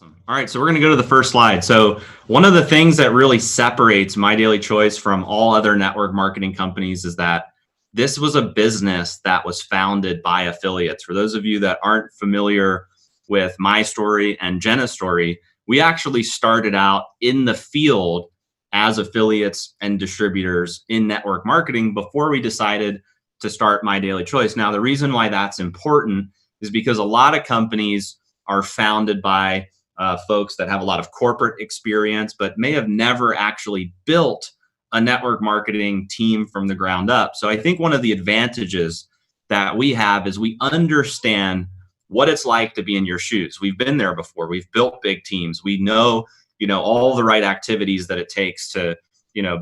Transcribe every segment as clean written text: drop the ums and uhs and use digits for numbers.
All right, so we're going to go to the first slide. So one of the things that really separates MyDailyChoice from all other network marketing companies is that this was a business that was founded by affiliates. For those of you that aren't familiar with my story and Jenna's story, we actually started out in the field as affiliates and distributors in network marketing before we decided to start MyDailyChoice. Now, the reason why that's important is because a lot of companies are founded by folks that have a lot of corporate experience, but may have never actually built a network marketing team from the ground up. So I think one of the advantages that we have is we understand what it's like to be in your shoes. We've been there before. We've built big teams. We know, all the right activities that it takes to,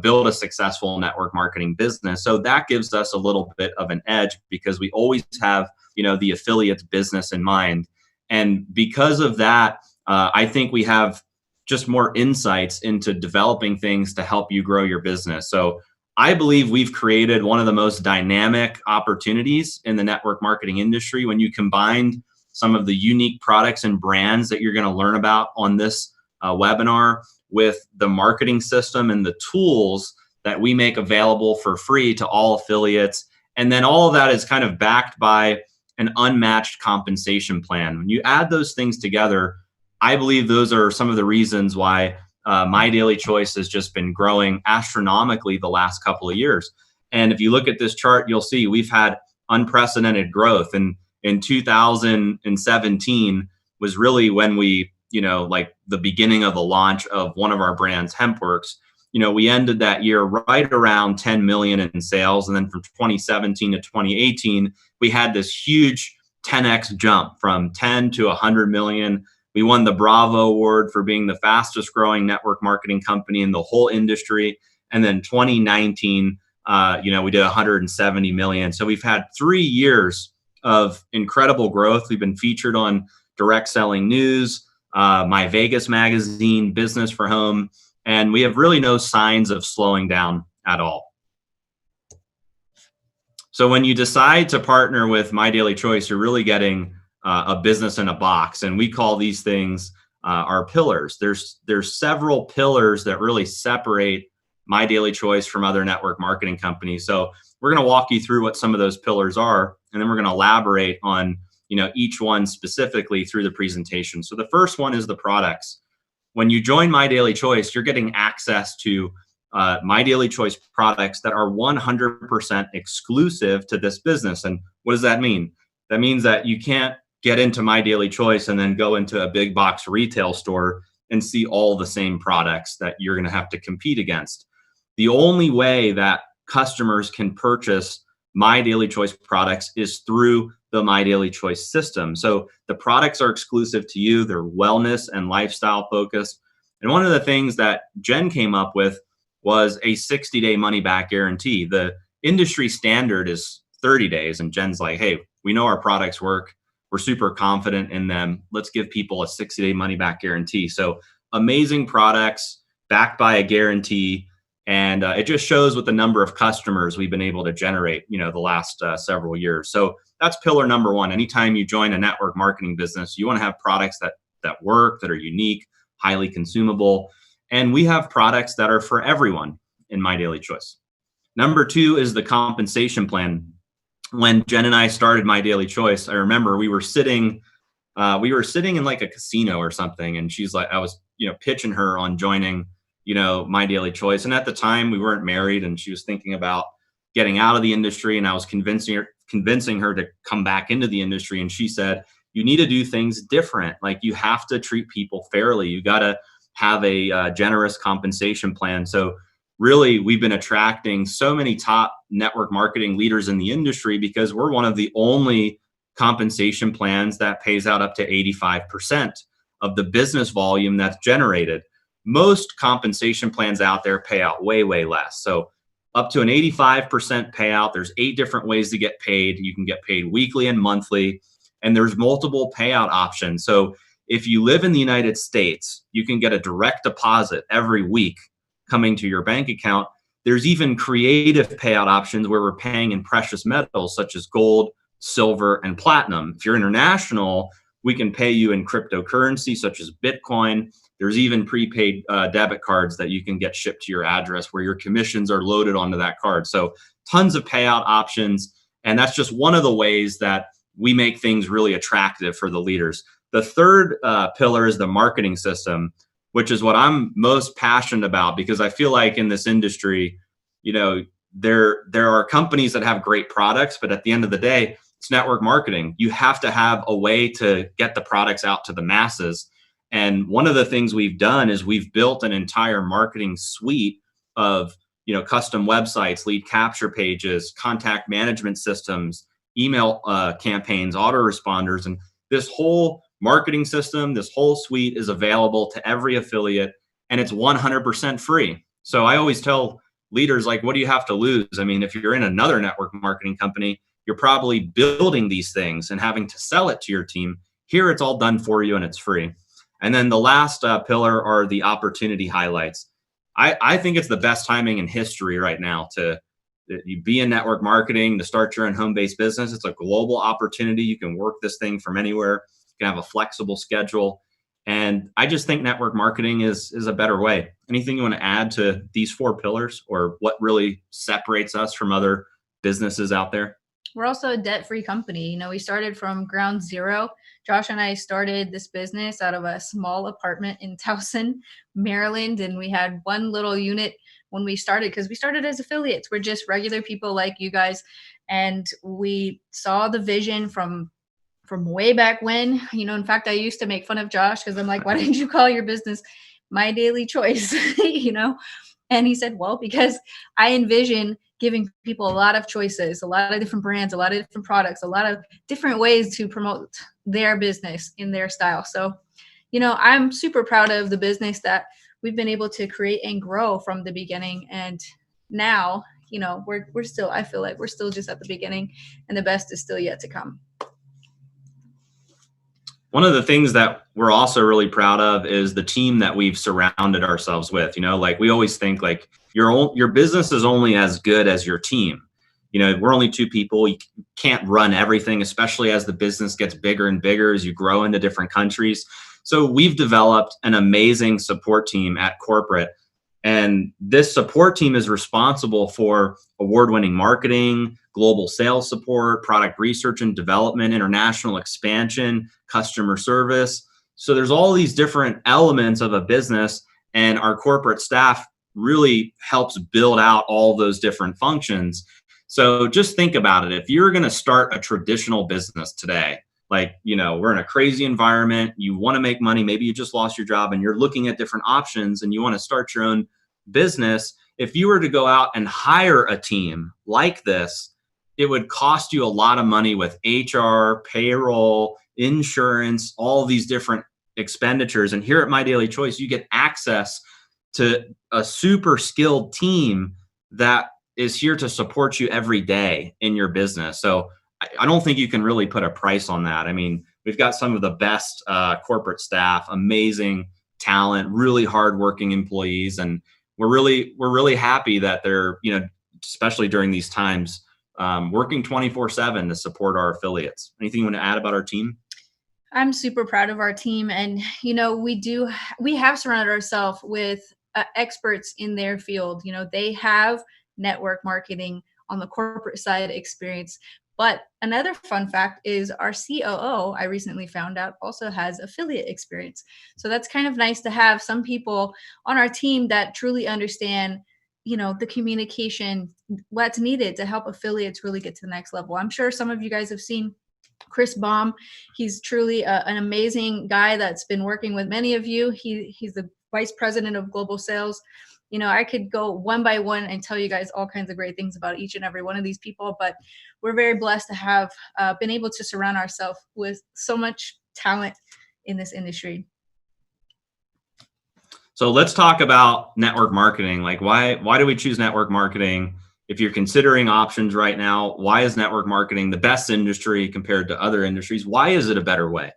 build a successful network marketing business. So that gives us a little bit of an edge because we always have, the affiliates business in mind. And because of that, I think we have just more insights into developing things to help you grow your business. So I believe we've created one of the most dynamic opportunities in the network marketing industry when you combine some of the unique products and brands that you're going to learn about on this webinar with the marketing system and the tools that we make available for free to all affiliates. And then all of that is kind of backed by an unmatched compensation plan. When you add those things together, I believe those are some of the reasons why MyDailyChoice has just been growing astronomically the last couple of years. And if you look at this chart, you'll see we've had unprecedented growth. And in 2017 was really when we, like the beginning of the launch of one of our brands, Hemp Works. We ended that year right around 10 million in sales. And then from 2017 to 2018, we had this huge 10x jump from 10 to 100 million. We won the Bravo Award for being the fastest growing network marketing company in the whole industry. And then 2019, we did 170 million. So we've had 3 years of incredible growth. We've been featured on Direct Selling News, My Vegas magazine, Business for Home, and we have really no signs of slowing down at all. So when you decide to partner with MyDailyChoice, you're really getting a business in a box, and we call these things our pillars. There's several pillars that really separate MyDailyChoice from other network marketing companies. So we're going to walk you through what some of those pillars are, and then we're going to elaborate on each one specifically through the presentation. So the first one is the products. When you join MyDailyChoice, you're getting access to MyDailyChoice products that are 100% exclusive to this business. And what does that mean? That means that you can't get into MyDailyChoice and then go into a big box retail store and see all the same products that you're going to have to compete against. The only way that customers can purchase MyDailyChoice products is through the MyDailyChoice system. So the products are exclusive to you. They're wellness and lifestyle focused. And one of the things that Jen came up with was a 60-day money-back guarantee. The industry standard is 30 days. And Jen's like, hey, we know our products work. We're super confident in them. Let's give people a 60-day money-back guarantee. So amazing products backed by a guarantee. And it just shows with the number of customers we've been able to generate, the last several years. So that's pillar number one. Anytime you join a network marketing business, you want to have products that work, that are unique, highly consumable. And we have products that are for everyone in MyDailyChoice. Number two is the compensation plan. When Jen and I started MyDailyChoice, I remember we were sitting in like a casino or something. And she's like, I was, pitching her on joining MyDailyChoice. And at the time we weren't married, and she was thinking about getting out of the industry. And I was convincing her to come back into the industry. And she said, you need to do things different. Like, you have to treat people fairly. You got to have a generous compensation plan. So really, we've been attracting so many top network marketing leaders in the industry because we're one of the only compensation plans that pays out up to 85% of the business volume that's generated. Most compensation plans out there pay out way, way less. So up to an 85% payout. There's 8 different ways to get paid. You can get paid weekly and monthly, and there's multiple payout options. So if you live in the United States, you can get a direct deposit every week coming to your bank account. There's even creative payout options where we're paying in precious metals such as gold, silver, and platinum. If you're international, We can pay you in cryptocurrency such as Bitcoin. There's even prepaid debit cards that you can get shipped to your address where your commissions are loaded onto that card. So tons of payout options. And that's just one of the ways that we make things really attractive for the leaders. The third pillar is the marketing system, which is what I'm most passionate about, because I feel like in this industry, you know, there are companies that have great products, but at the end of the day, it's network marketing. You have to have a way to get the products out to the masses. And one of the things we've done is we've built an entire marketing suite of, you know, custom websites, lead capture pages, contact management systems, email campaigns, autoresponders, and this whole marketing system, this whole suite is available to every affiliate, and it's 100% free. So I always tell leaders, like, what do you have to lose? I mean, if you're in another network marketing company, you're probably building these things and having to sell it to your team. Here, it's all done for you and it's free. And then the last pillar are the opportunity highlights. I think it's the best timing in history right now to be in network marketing, to start your own home-based business. It's a global opportunity. You can work this thing from anywhere. You can have a flexible schedule. And I just think network marketing is a better way. Anything you want to add to these four pillars, or what really separates us from other businesses out there? We're also a debt-free company. You know, we started from ground zero. Josh and I started this business out of a small apartment in Towson, Maryland, and we had one little unit when we started, because we started as affiliates. We're just regular people like you guys, and we saw the vision from way back when. You know, in fact, I used to make fun of Josh because I'm like, why didn't you call your business My Daily Choice? You know, and he said, well, because I envision giving people a lot of choices, a lot of different brands, a lot of different products, a lot of different ways to promote their business in their style. So, you know, I'm super proud of the business that we've been able to create and grow from the beginning. And now, you know, we're still, I feel like we're still just at the beginning, and the best is still yet to come. One of the things that we're also really proud of is the team that we've surrounded ourselves with. You know, like, we always think like your business is only as good as your team. You know, we're only two people. You can't run everything, especially as the business gets bigger and bigger as you grow into different countries. So we've developed an amazing support team at corporate. And this support team is responsible for award-winning marketing, global sales support, product research and development, international expansion, customer service. So there's all these different elements of a business, and our corporate staff really helps build out all those different functions. So just think about it. If you're going to start a traditional business today, like, you know, we're in a crazy environment, you want to make money, maybe you just lost your job and you're looking at different options and you want to start your own business. If you were to go out and hire a team like this, it would cost you a lot of money with HR, payroll, insurance, all these different expenditures. And here at My Daily Choice, you get access to a super skilled team that is here to support you every day in your business. So I don't think you can really put a price on that. I mean, we've got some of the best corporate staff, amazing talent, really hardworking employees, and we're really happy that they're, you know, especially during these times, working 24/7 to support our affiliates. Anything you want to add about our team? I'm super proud of our team, and you know, we have surrounded ourselves with experts in their field. You know, they have network marketing on the corporate side experience. But another fun fact is our COO, I recently found out, also has affiliate experience. So that's kind of nice to have some people on our team that truly understand, you know, the communication, what's needed to help affiliates really get to the next level. I'm sure some of you guys have seen Chris Baum. He's truly an amazing guy that's been working with many of you. He's the vice president of global sales. You know, I could go one by one and tell you guys all kinds of great things about each and every one of these people, but we're very blessed to have been able to surround ourselves with so much talent in this industry. So let's talk about network marketing. Like, why do we choose network marketing? If you're considering options right now, why is network marketing the best industry compared to other industries? Why is it a better way?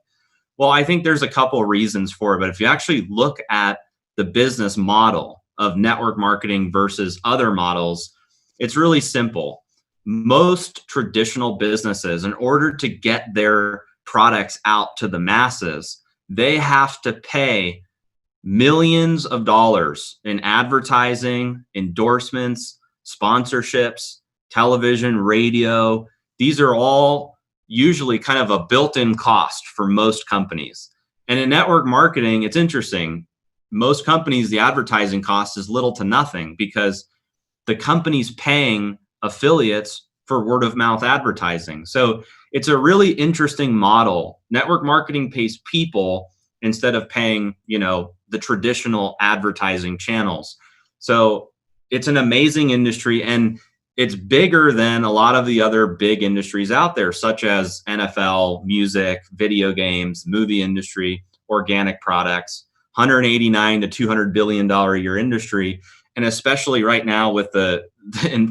Well, I think there's a couple of reasons for it, but if you actually look at the business model of network marketing versus other models, it's really simple. Most traditional businesses, in order to get their products out to the masses, they have to pay millions of dollars in advertising, endorsements, sponsorships, television, radio. These are all usually kind of a built-in cost for most companies. And in network marketing, it's interesting. Most companies, the advertising cost is little to nothing because the company's paying affiliates for word of mouth advertising. So it's a really interesting model. Network marketing pays people instead of paying, the traditional advertising channels. So it's an amazing industry, and it's bigger than a lot of the other big industries out there, such as NFL, music, video games, movie industry, organic products, 189 to $200 billion a year industry. And especially right now with the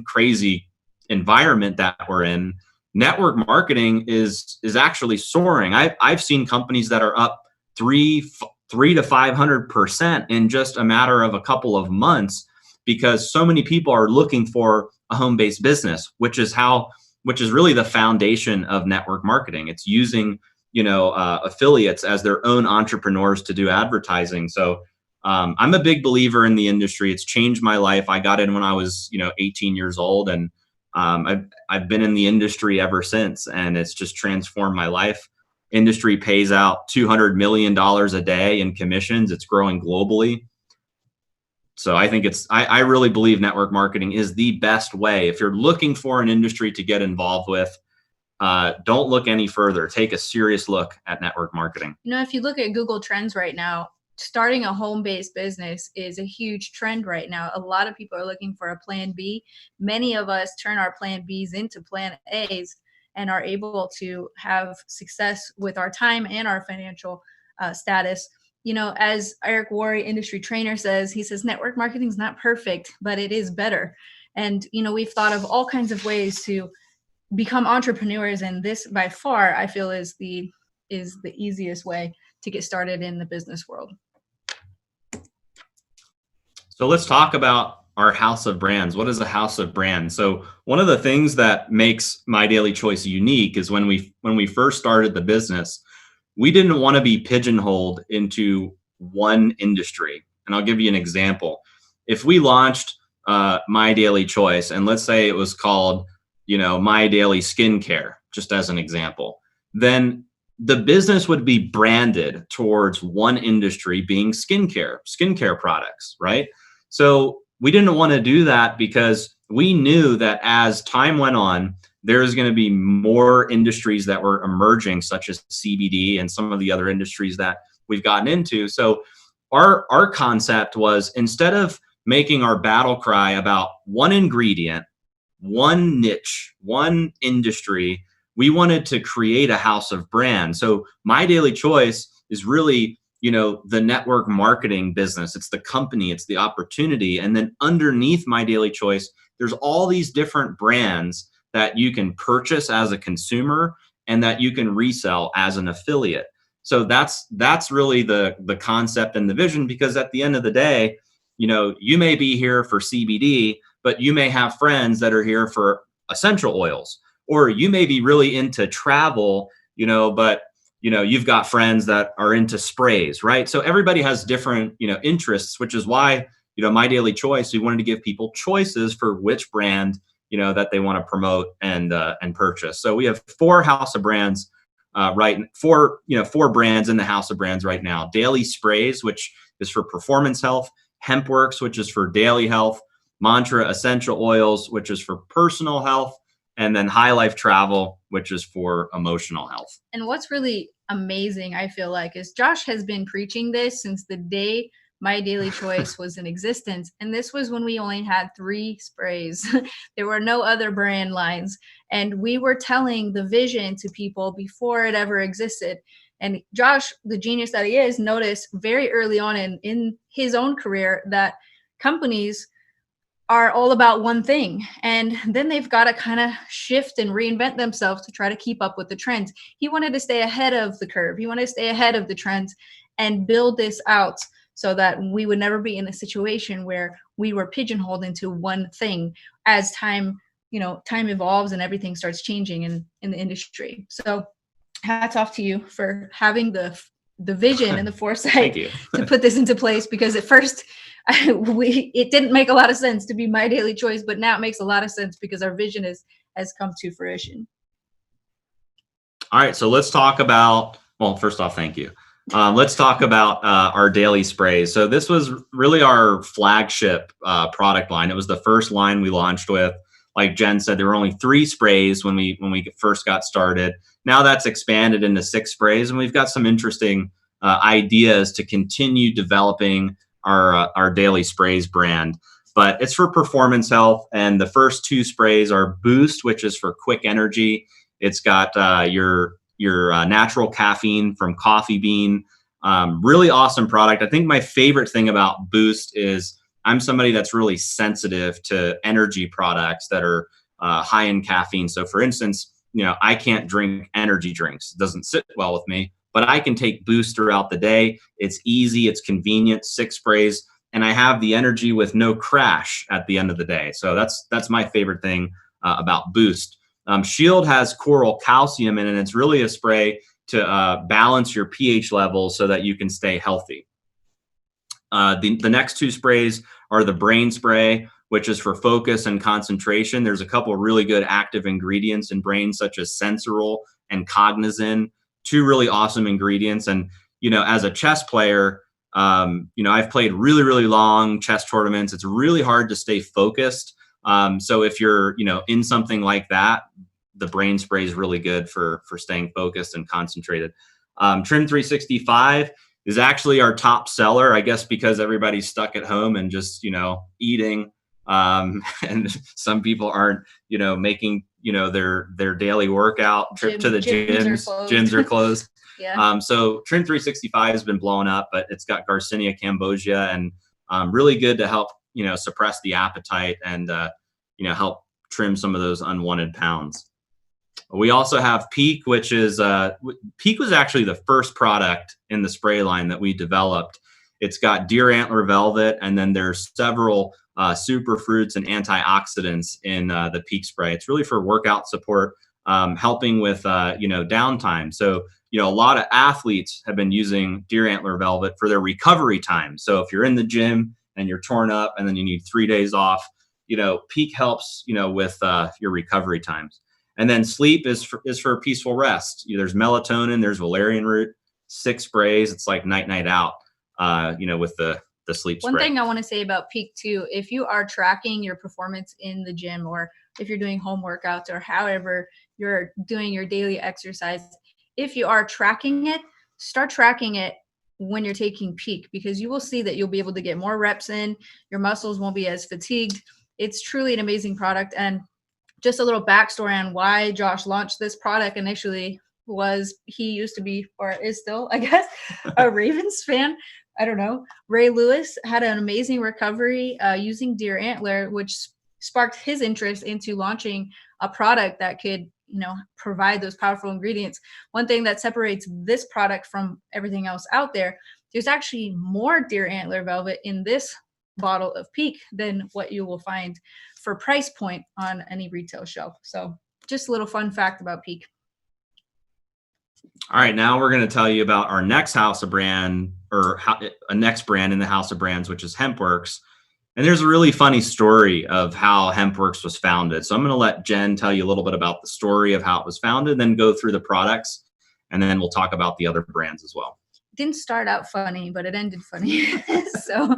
crazy environment that we're in, network marketing is actually soaring. I've seen companies that are up 300 to 500% in just a matter of a couple of months, because so many people are looking for a home-based business, which is really the foundation of network marketing. It's using affiliates as their own entrepreneurs to do advertising. So I'm a big believer in the industry. It's changed my life. I got in when I was 18 years old, and I've been in the industry ever since, and it's just transformed my life. Industry pays out $200 million a day in commissions. It's growing globally. So I think I really believe network marketing is the best way. If you're looking for an industry to get involved with, don't look any further. Take a serious look at network marketing. If you look at Google Trends right now, starting a home-based business is a huge trend right now. A lot of people are looking for a plan B. Many of us turn our plan Bs into plan As and are able to have success with our time and our financial status. As Eric Worre, industry trainer, he says, network marketing is not perfect, but it is better. And, we've thought of all kinds of ways to become entrepreneurs. And this by far, I feel, is the easiest way to get started in the business world. So let's talk about our house of brands. What is a house of brands? So one of the things that makes My Daily Choice unique is when we first started the business, we didn't want to be pigeonholed into one industry. And I'll give you an example. If we launched My Daily Choice, and let's say it was called, My Daily Skincare, just as an example, then the business would be branded towards one industry, being skincare products, right? So we didn't want to do that because we knew that as time went on, there's going to be more industries that were emerging, such as CBD and some of the other industries that we've gotten into. So our concept was, instead of making our battle cry about one ingredient, one niche, one industry, we wanted to create a house of brands. So My Daily Choice is really, the network marketing business. It's the company, it's the opportunity. And then underneath My Daily Choice, there's all these different brands that you can purchase as a consumer and that you can resell as an affiliate. So that's really the concept and the vision, because at the end of the day, you may be here for CBD, but you may have friends that are here for essential oils, or you may be really into travel, but you've got friends that are into sprays, right? So everybody has different, interests, which is why, My Daily Choice, we wanted to give people choices for which brand, that they want to promote and purchase. So we have four house of brands, four brands in the house of brands right now. Daily Sprays, which is for performance health. Hemp Works, which is for daily health. Mantra Essential Oils, which is for personal health. And then High Life Travel, which is for emotional health. And what's really amazing, I feel like, is Josh has been preaching this since the day My Daily Choice was in existence. And this was when we only had 3 sprays. There were no other brand lines. And we were telling the vision to people before it ever existed. And Josh, the genius that he is, noticed very early on in his own career that companies are all about one thing. And then they've got to kind of shift and reinvent themselves to try to keep up with the trends. He wanted to stay ahead of the curve. He wanted to stay ahead of the trends and build this out so that we would never be in a situation where we were pigeonholed into one thing as time evolves and everything starts changing in the industry. So hats off to you for having the vision and the foresight Thank you. to put this into place, because at first it didn't make a lot of sense to be My Daily Choice, but now it makes a lot of sense because our vision has come to fruition. All right, so let's talk about, well, first off, thank you. Let's talk about our daily sprays. So this was really our flagship product line. It was the first line we launched with. Like Jen said, there were only 3 sprays when we first got started. Now that's expanded into 6 sprays, and we've got some interesting ideas to continue developing our daily sprays brand. But it's for performance health, and the first 2 sprays are Boost, which is for quick energy. It's got your natural caffeine from coffee bean. Really awesome product. I think my favorite thing about Boost is I'm somebody that's really sensitive to energy products that are high in caffeine. So for instance, I can't drink energy drinks. It doesn't sit well with me, but I can take Boost throughout the day. It's easy, it's convenient, 6 sprays, and I have the energy with no crash at the end of the day. So that's my favorite thing about Boost. Shield has coral calcium in it, and it's really a spray to balance your pH level so that you can stay healthy. The next 2 sprays are the brain spray, which is for focus and concentration. There's a couple of really good active ingredients in brain, such as sensoril and cognizin, 2 really awesome ingredients. And, as a chess player, I've played really, really long chess tournaments. It's really hard to stay focused. So if you're, in something like that, the brain spray is really good for staying focused and concentrated. Trim 365 is actually our top seller, I guess, because everybody's stuck at home and just, eating. And some people aren't, making, their daily workout trip to the gyms. Gyms are closed. Yeah. So Trim 365 has been blowing up, but it's got Garcinia cambogia and really good to help, suppress the appetite and, help trim some of those unwanted pounds. We also have Peak, which is Peak was actually the first product in the spray line that we developed. It's got deer antler velvet, and then there's several super fruits and antioxidants in the Peak spray. It's really for workout support, helping with downtime. So a lot of athletes have been using deer antler velvet for their recovery time. So if you're in the gym and you're torn up and then you need 3 days off, Peak helps with your recovery times. And then Sleep is for peaceful rest. There's melatonin, there's valerian root, 6 sprays. It's like night out, with the sleep spray. One thing I want to say about Peak too, if you are tracking your performance in the gym, or if you're doing home workouts, or however you're doing your daily exercise, if you are tracking it, start tracking it when you're taking Peak, because you will see that you'll be able to get more reps in. Your muscles won't be as fatigued. It's truly an amazing product. And just a little backstory on why Josh launched this product initially was he used to be, or is still, I guess, a Ravens fan. I don't know. Ray Lewis had an amazing recovery using deer antler, which sparked his interest into launching a product that could, provide those powerful ingredients. One thing that separates this product from everything else out there, there's actually more deer antler velvet in this bottle of Peak than what you will find for price point on any retail shelf. So just a little fun fact about Peak. All right, now we're going to tell you about our next house of brand, or a next brand in the house of brands, which is Hemp Works. And there's a really funny story of how Hemp Works was founded. So I'm going to let Jen tell you a little bit about the story of how it was founded, then go through the products, and then we'll talk about the other brands as well. Didn't start out funny, but it ended funny. So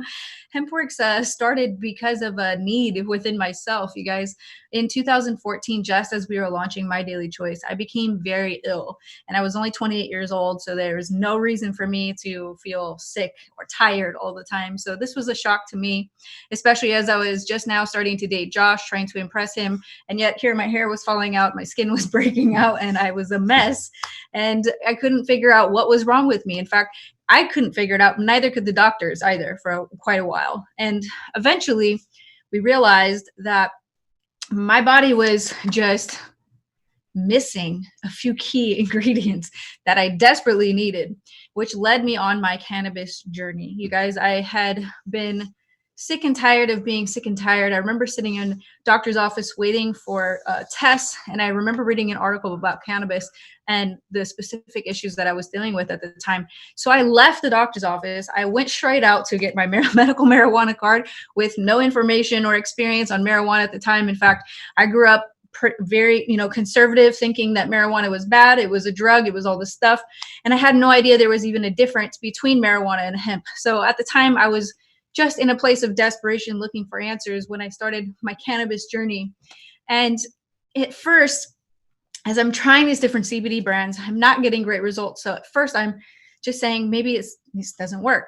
Hemp Works started because of a need within myself, you guys. In 2014, just as we were launching My Daily Choice, I became very ill, and I was only 28 years old. So there was no reason for me to feel sick or tired all the time. So this was a shock to me, especially as I was just now starting to date Josh, trying to impress him. And yet here my hair was falling out, my skin was breaking out, and I was a mess. And I couldn't figure out what was wrong with me. In fact, I couldn't figure it out. Neither could the doctors either for quite a while. And eventually we realized that my body was just missing a few key ingredients that I desperately needed, which led me on my cannabis journey. You guys, I had been sick and tired of being sick and tired. I remember sitting in doctor's office waiting for tests, and I remember reading an article about cannabis and the specific issues that I was dealing with at the time. So I left the doctor's office. I went straight out to get my medical marijuana card with no information or experience on marijuana at the time. In fact, I grew up very, conservative, thinking that marijuana was bad. It was a drug. It was all this stuff. And I had no idea there was even a difference between marijuana and hemp. So at the time, I was just in a place of desperation looking for answers when I started my cannabis journey. And at first, as I'm trying these different CBD brands, I'm not getting great results. So at first I'm just saying, maybe this doesn't work.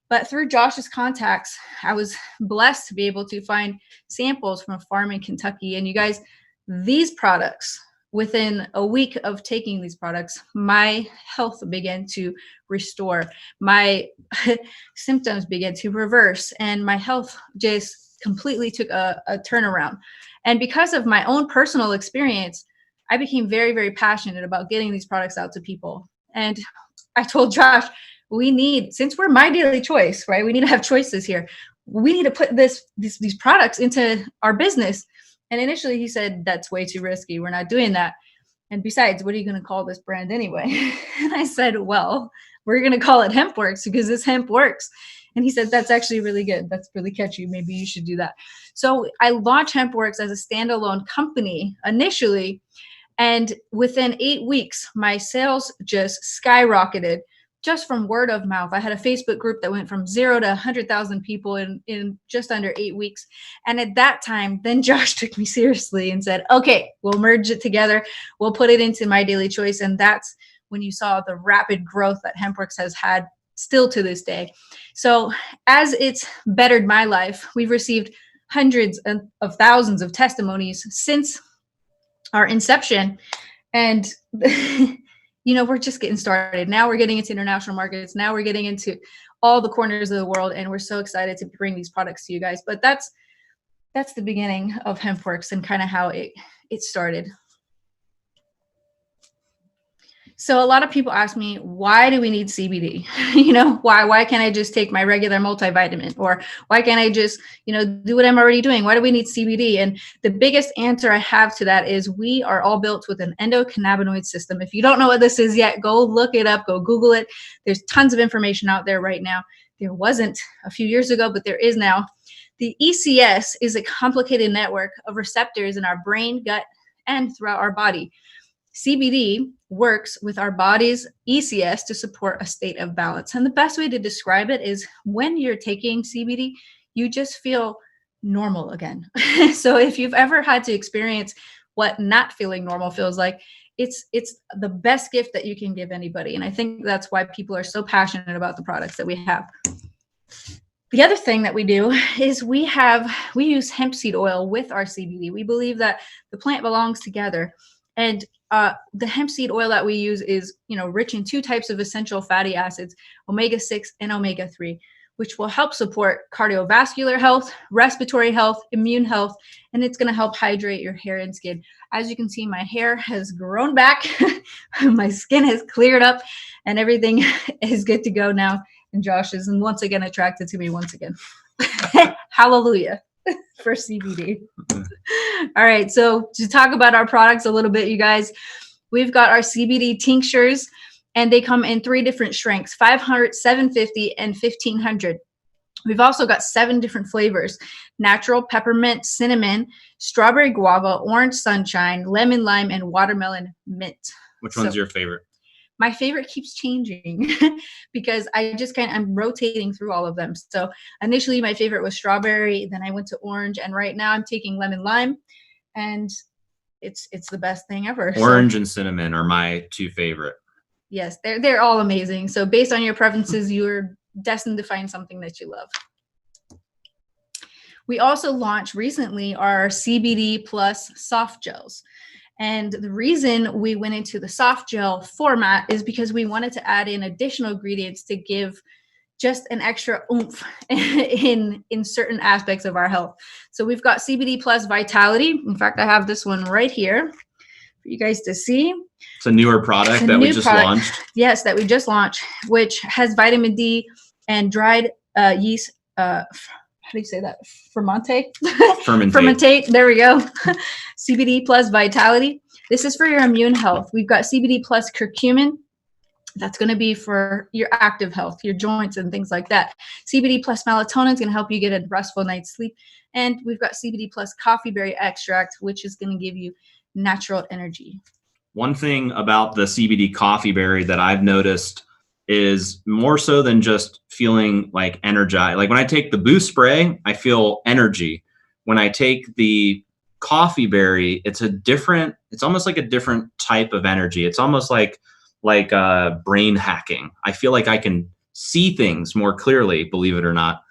But through Josh's contacts, I was blessed to be able to find samples from a farm in Kentucky. And you guys, these products, within a week of taking these products, my health began to restore. My symptoms began to reverse, and my health just completely took a turnaround. And because of my own personal experience, I became very, very passionate about getting these products out to people. And I told Josh, since we're My Daily Choice, right? We need to have choices here. We need to put these products into our business. And initially he said, that's way too risky. We're not doing that. And besides, what are you going to call this brand anyway? And I said, well, we're going to call it Hemp Works because this hemp works. And he said, that's actually really good. That's really catchy. Maybe you should do that. So I launched Hemp Works as a standalone company initially. And within 8 weeks, my sales just skyrocketed just from word of mouth. I had a Facebook group that went from 0 to 100,000 people in just under 8 weeks. And at that time, then Josh took me seriously and said, okay, we'll merge it together. We'll put it into My Daily Choice. And that's when you saw the rapid growth that HempWorks has had still to this day. So as it's bettered my life, we've received hundreds of thousands of testimonies since our inception. And we're just getting started. Now we're getting into international markets. Now we're getting into all the corners of the world, and we're so excited to bring these products to you guys. But that's the beginning of HempWorks and kind of how it started. So a lot of people ask me, why do we need CBD? Why can't I just take my regular multivitamin? Or why can't I just, do what I'm already doing? Why do we need CBD? And the biggest answer I have to that is we are all built with an endocannabinoid system. If you don't know what this is yet, go look it up, go Google it. There's tons of information out there right now. There wasn't a few years ago, but there is now. The ECS is a complicated network of receptors in our brain, gut, and throughout our body. CBD works with our body's ECS to support a state of balance. And the best way to describe it is when you're taking CBD, you just feel normal again. So if you've ever had to experience what not feeling normal feels like, it's the best gift that you can give anybody. And I think that's why people are so passionate about the products that we have. The other thing that we do is we use hemp seed oil with our CBD. We believe that the plant belongs together. And the hemp seed oil that we use is, rich in 2 types of essential fatty acids, omega-6 and omega-3, which will help support cardiovascular health, respiratory health, immune health, and it's going to help hydrate your hair and skin. As you can see, my hair has grown back, my skin has cleared up, and everything is good to go now. And Josh is once again attracted to me once again. Hallelujah for CBD. All right, so to talk about our products a little bit, you guys, we've got our CBD tinctures, and they come in 3 different strengths, 500, 750, and 1500. We've also got 7 different flavors: natural, peppermint, cinnamon, strawberry guava, orange sunshine, lemon lime, and watermelon mint. Which one's your favorite? My favorite keeps changing because I'm rotating through all of them. So initially my favorite was strawberry, then I went to orange, and right now I'm taking lemon lime, and it's the best thing ever. Orange and cinnamon are my 2 favorite. Yes, they're all amazing. So based on your preferences, you're destined to find something that you love. We also launched recently our Cbd Plus soft gels. And the reason we went into the soft gel format is because we wanted to add in additional ingredients to give just an extra oomph in certain aspects of our health. So we've got Cbd Plus Vitality. In fact, I have this one right here for you guys to see. It's a newer product that we just launched. Yes, that we just launched, which has vitamin D and dried yeast how do you say that? Fermentate? Fermentate. There we go. CBD Plus Vitality. This is for your immune health. We've got CBD Plus Curcumin. That's going to be for your active health, your joints and things like that. CBD Plus Melatonin is going to help you get a restful night's sleep. And we've got CBD Plus Coffee Berry Extract, which is going to give you natural energy. One thing about the CBD coffee berry that I've noticed is more so than just feeling like energized. Like when I take the boost spray, I feel energy. When I take the coffee berry, it's almost like a different type of energy. It's almost like brain hacking. I feel like I can see things more clearly, believe it or not.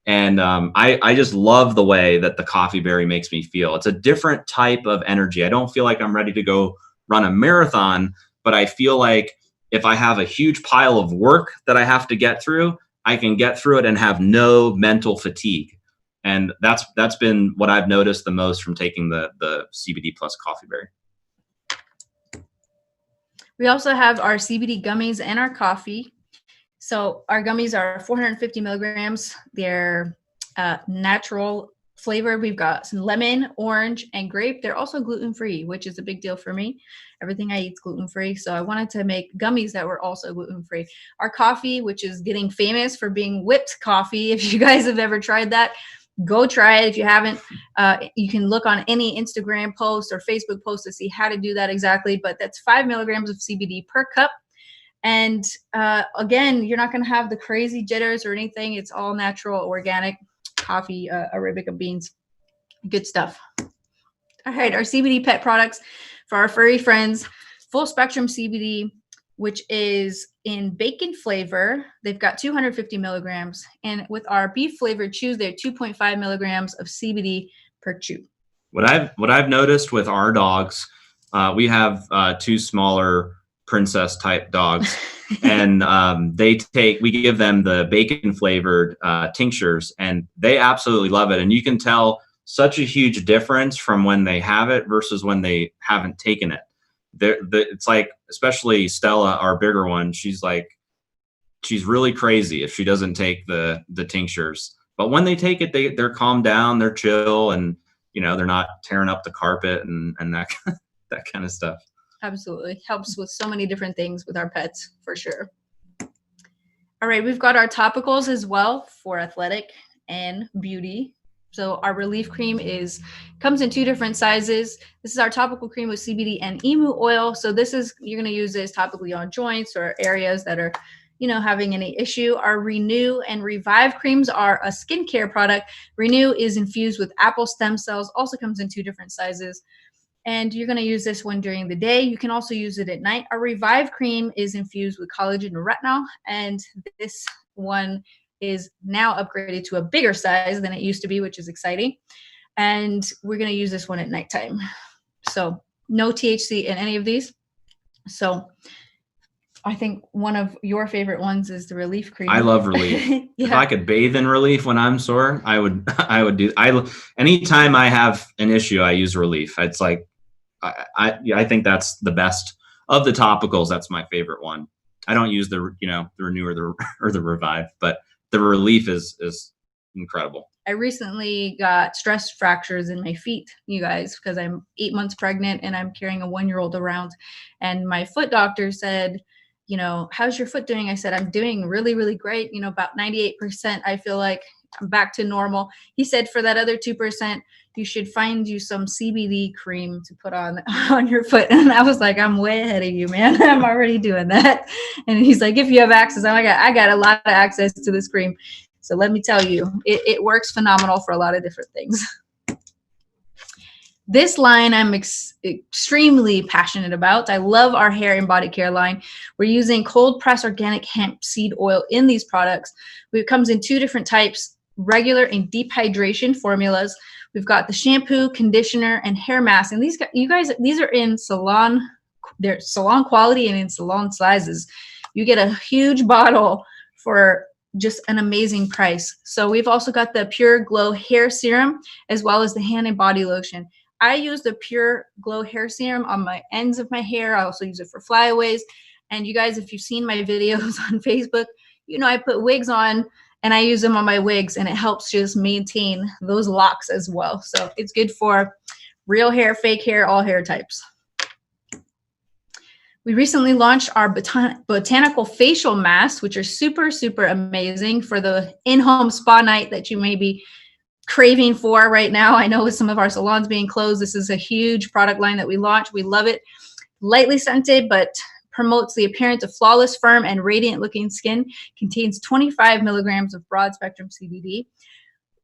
And I just love the way that the coffee berry makes me feel. It's a different type of energy. I don't feel like I'm ready to go run a marathon, but I feel like if I have a huge pile of work that I have to get through, I can get through it and have no mental fatigue. And that's been what I've noticed the most from taking the CBD Plus coffee berry. We also have our CBD gummies and our coffee. So our gummies are 450 milligrams. They're natural flavor. We've got some lemon, orange, and grape. They're also gluten-free, which is a big deal for me. Everything I eat is gluten-free. So I wanted to make gummies that were also gluten-free. Our coffee, which is getting famous for being whipped coffee. If you guys have ever tried that, go try it. If you haven't, you can look on any Instagram post or Facebook post to see how to do that exactly. But that's 5 milligrams of CBD per cup. And again, you're not going to have the crazy jitters or anything. It's all natural, organic coffee, Arabica beans. Good stuff. All right, our CBD Pet Products for our furry friends. Full spectrum CBD, which is in bacon flavor. They've got 250 milligrams. And with our beef flavored chews, they're 2.5 milligrams of CBD per chew. What I've noticed with our dogs, we have two smaller princess type dogs, and we give them the bacon flavored tinctures, and they absolutely love it. And you can tell such a huge difference from when they have it versus when they haven't taken it. It's like, especially Stella, our bigger one, she's really crazy if she doesn't take the tinctures. But when they take it, they're calmed down, they're chill, and they're not tearing up the carpet and that that kind of stuff. Absolutely. Helps with so many different things with our pets, for sure. All right, we've got our topicals as well for athletic and beauty. So our relief cream comes in 2 different sizes. This is our topical cream with CBD and emu oil. So you're going to use this topically on joints or areas that are, having any issue. Our Renew and Revive creams are a skincare product. Renew is infused with apple stem cells, also comes in 2 different sizes. And you're going to use this one during the day. You can also use it at night. Our Revive cream is infused with collagen and retinol. And this one is now upgraded to a bigger size than it used to be, which is exciting. And we're going to use this one at nighttime. So no THC in any of these. So I think one of your favorite ones is the Relief cream. I love Relief. Yeah. If I could bathe in Relief when I'm sore, I would do. Anytime I have an issue, I use Relief. It's like, I think that's the best of the topicals. That's my favorite one. I don't use the Renew or the Revive, but the Relief is incredible. I recently got stress fractures in my feet, you guys, because I'm 8 months pregnant and I'm carrying a 1-year-old around. And my foot doctor said, how's your foot doing? I said, I'm doing really, really great. About 98%. I feel like I'm back to normal. He said, for that other 2%, you should find you some CBD cream to put on your foot. And I was like, I'm way ahead of you, man. I'm already doing that. And he's like, if you have access, I got a lot of access to this cream. So let me tell you, it works phenomenal for a lot of different things. This line I'm extremely passionate about. I love our hair and body care line. We're using cold press organic hemp seed oil in these products. It comes in 2 different types, regular and deep hydration formulas. We've got the shampoo, conditioner, and hair mask. And these are in salon, they're salon quality and in salon sizes. You get a huge bottle for just an amazing price. So we've also got the Pure Glow hair serum as well as the hand and body lotion. I use the Pure Glow hair serum on my ends of my hair. I also use it for flyaways. And you guys, if you've seen my videos on Facebook, I put wigs on and I use them on my wigs, and it helps just maintain those locks as well. So it's good for real hair, fake hair, all hair types. We recently launched our Botanical Facial masks, which are super, super amazing for the in-home spa night that you may be craving for right now. I know with some of our salons being closed, this is a huge product line that we launched. We love it. Lightly scented, but promotes the appearance of flawless, firm, and radiant looking skin. Contains 25 milligrams of broad spectrum CBD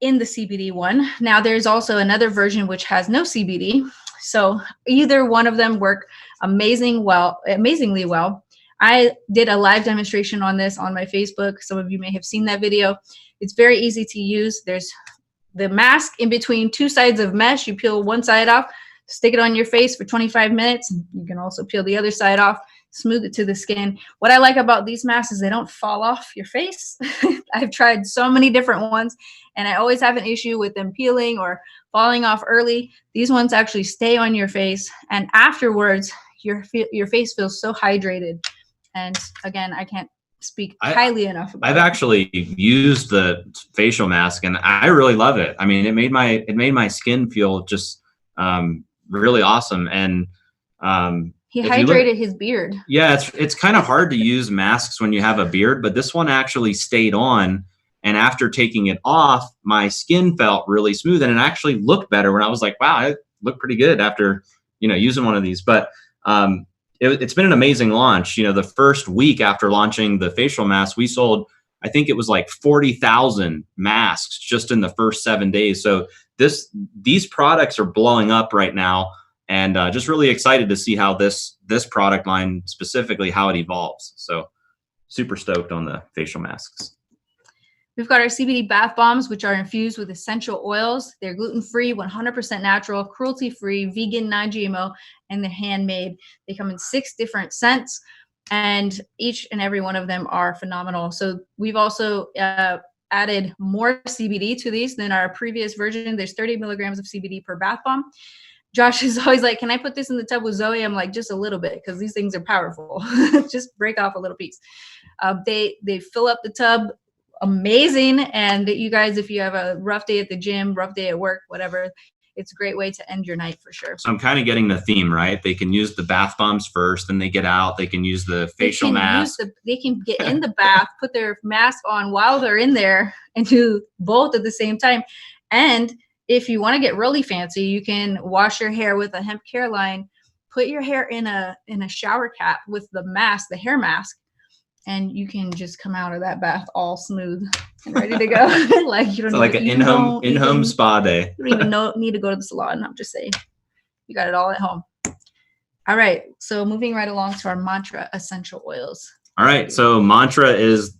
in the CBD one. Now there's also another version which has no CBD. So either one of them work amazingly well. I did a live demonstration on this on my Facebook. Some of you may have seen that video. It's very easy to use. There's the mask in between two sides of mesh. You peel one side off, stick it on your face for 25 minutes. You can also peel the other side off, smooth it to the skin. What I like about these masks is they don't fall off your face. I've tried so many different ones, and I always have an issue with them peeling or falling off early. These ones actually stay on your face, and afterwards, your face feels so hydrated. And again, I can't speak highly enough about I've actually used the facial mask, and I really love it. I mean, it made my skin feel just really awesome. And he hydrated his beard. Yeah, it's kind of hard to use masks when you have a beard, but this one actually stayed on. And after taking it off, my skin felt really smooth, and it actually looked better when I was like, wow, I look pretty good after, using one of these. But it's been an amazing launch. The first week after launching the facial mask, we sold, I think it was like 40,000 masks just in the first 7 days. So these products are blowing up right now, and just really excited to see how this product line specifically, how it evolves. So super stoked on the facial masks. We've got our CBD bath bombs, which are infused with essential oils. They're gluten-free, 100% natural, cruelty-free, vegan, non-GMO, and they're handmade. They come in 6 different scents, and each and every one of them are phenomenal. So we've also added more CBD to these than our previous version. There's 30 milligrams of CBD per bath bomb. Josh is always like, can I put this in the tub with Zoe? I'm like, just a little bit, because these things are powerful. Just break off a little piece. They fill up the tub amazing. And you guys, if you have a rough day at the gym, rough day at work, whatever, it's a great way to end your night for sure. So I'm kind of getting the theme, right? They can use the bath bombs first, then they get out. They can use the facial mask. They can get in the bath, put their mask on while they're in there, and do both at the same time. And if you want to get really fancy, you can wash your hair with a hemp care line, put your hair in a shower cap with the mask, the hair mask, and you can just come out of that bath all smooth and ready to go. Like you don't like an in-home spa day. You don't even need to go to the salon. I'm just saying, you got it all at home. All right, so moving right along to our Mantra essential oils. All right, so Mantra is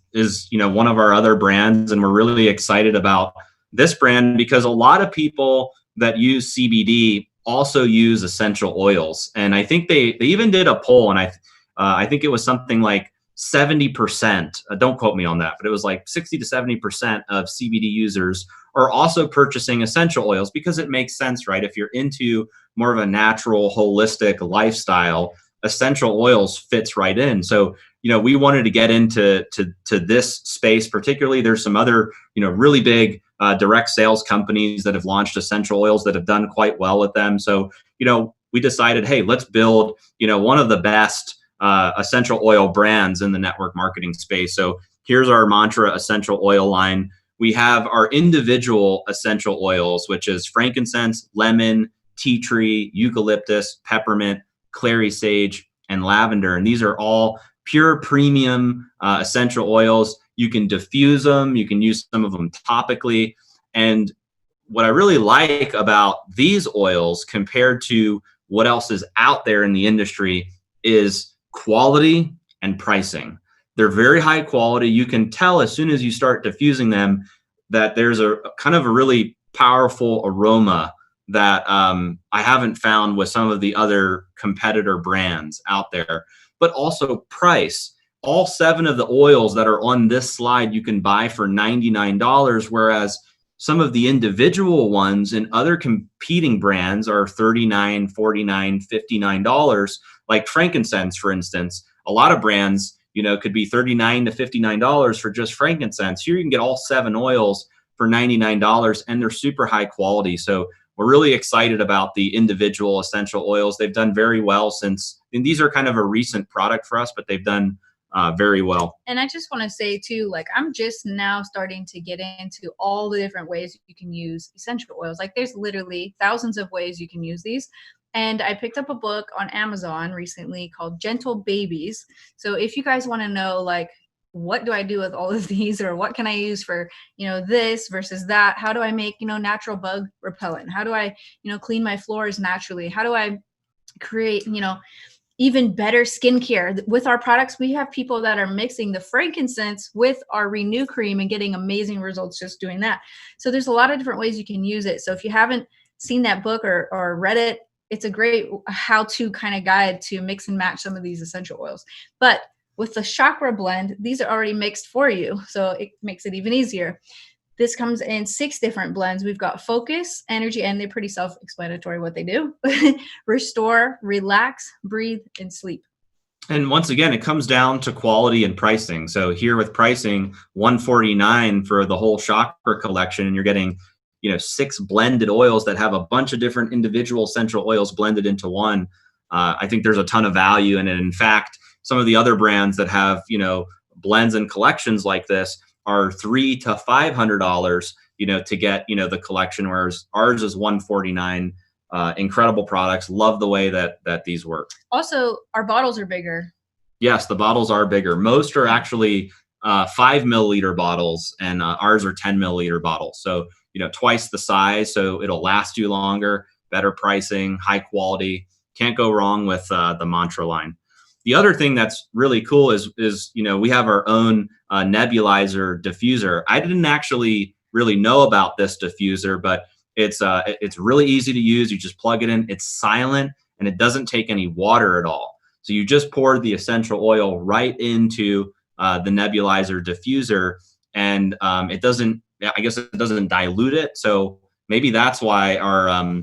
one of our other brands, and we're really excited about this brand because a lot of people that use CBD also use essential oils, and I think they even did a poll, and I think it was something like 70%, don't quote me on that, but it was like 60 to 70% of CBD users are also purchasing essential oils because it makes sense, right? If you're into more of a natural, holistic lifestyle, essential oils fits right in. So, we wanted to get into this space particularly. There's some other, really big direct sales companies that have launched essential oils that have done quite well with them. So, we decided, hey, let's build, one of the best essential oil brands in the network marketing space. So here's our Mantra essential oil line. We have our individual essential oils, which is frankincense, lemon, tea tree, eucalyptus, peppermint, clary sage, and lavender. And these are all pure premium essential oils. You can diffuse them. You can use some of them topically. And what I really like about these oils compared to what else is out there in the industry is quality and pricing. They're very high quality. You can tell as soon as you start diffusing them that there's a kind of a really powerful aroma that I haven't found with some of the other competitor brands out there, but also price. All 7 of the oils that are on this slide you can buy for $99, whereas some of the individual ones in other competing brands are $39, $49, $59. Like frankincense, for instance, a lot of brands, could be $39 to $59 for just frankincense. Here you can get all 7 oils for $99, and they're super high quality. So we're really excited about the individual essential oils. They've done very well since, and these are kind of a recent product for us, but they've done very well. And I just want to say too, like, I'm just now starting to get into all the different ways you can use essential oils. Like, there's literally thousands of ways you can use these. And I picked up a book on Amazon recently called Gentle Babies. So if you guys want to know, like, what do I do with all of these, or what can I use for, this versus that? How do I make, natural bug repellent? How do I, clean my floors naturally? How do I create, even better skincare? With our products, we have people that are mixing the frankincense with our Renew cream and getting amazing results just doing that. So there's a lot of different ways you can use it. So if you haven't seen that book or read it, it's a great how-to kind of guide to mix and match some of these essential oils. But with the Chakra Blend, these are already mixed for you, so it makes it even easier. This comes in 6 different blends. We've got Focus, Energy, and they're pretty self-explanatory what they do. Restore, Relax, Breathe, and Sleep. And once again, it comes down to quality and pricing. So here with pricing, $149 for the whole Chakra collection, and you're getting 6 blended oils that have a bunch of different individual essential oils blended into one. I think there's a ton of value in it. In fact, some of the other brands that have, blends and collections like this are $300 to $500, to get, the collection, whereas ours is $149. Incredible products. Love the way that these work. Also, our bottles are bigger. Yes, the bottles are bigger. Most are actually 5 milliliter bottles, and ours are 10 milliliter bottles. So, twice the size. So it'll last you longer, better pricing, high quality. Can't go wrong with the Mantra line. The other thing that's really cool is we have our own Nebulizer Diffuser. I didn't actually really know about this diffuser, but it's really easy to use. You just plug it in. It's silent, and it doesn't take any water at all. So you just pour the essential oil right into the Nebulizer Diffuser, and it doesn't dilute it. So maybe that's why our